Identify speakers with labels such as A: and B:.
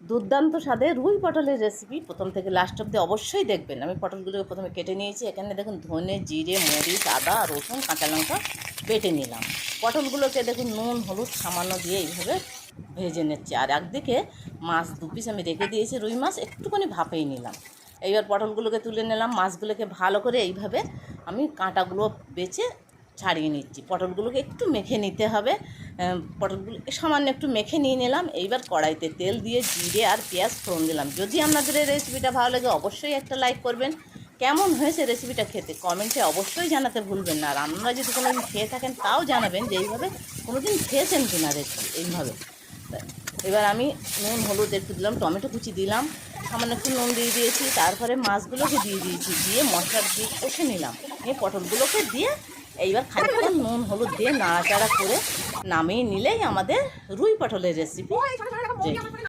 A: দুর্দান্ত স্বাদের রুই পটলের রেসিপি প্রথম থেকে লাস্ট অব্দি অবশ্যই দেখবেন। আমি পটলগুলোকে প্রথমে কেটে নিয়েছি। এখানে দেখুন ধনে, জিরে, মরিচ, আদা, রসুন, কাঁচা লঙ্কা বেটে নিলাম। পটলগুলোকে দেখুন নুন, হলুদ সামান্য দিয়ে এইভাবে ভেজে নিচ্ছি। আর একদিকে মাছ 2 পিস আমি রেখে দিয়েছি, রুই মাছ একটুখানি ভাপেই নিলাম। এইবার পটলগুলোকে তুলে নিলাম। মাছগুলোকে ভালো করে এইভাবে আমি কাঁটাগুলো বেছে ছাড়িয়ে নিচ্ছি। পটলগুলোকে একটু মেখে নিতে হবে। পটলগুলোকে সামান্য একটু মেখে নিয়ে নিলাম। এইবার কড়াইতে তেল দিয়ে জিরে আর পেঁয়াজ ফোড়ন দিলাম। যদি আপনাদের এই রেসিপিটা ভালো লাগে অবশ্যই একটা লাইক করবেন। কেমন হয়েছে রেসিপিটা খেতে কমেন্টে অবশ্যই জানাতে ভুলবেন না। আর আপনারা যদি কোনো দিন খেয়ে থাকেন তাও জানাবেন যে এইভাবে কোনো দিন খেয়েছেন কিনা রেসিপি এইভাবে। এবার আমি নুন, হলুদ একটু দিলাম, টমেটো কুচি দিলাম, সামান্য একটু নুন দিয়ে দিয়েছি। তারপরে মাছগুলোকে দিয়ে দিয়েছি, দিয়ে মশলা দিয়ে কষে নিলাম। এই পটলগুলোকে দিয়ে এইবার খানিকক্ষণ নুন, হলুদ দিয়ে নাড়াচাড়া করে নামিয়ে নিলেই আমাদের রুই পটলের রেসিপি রেডি।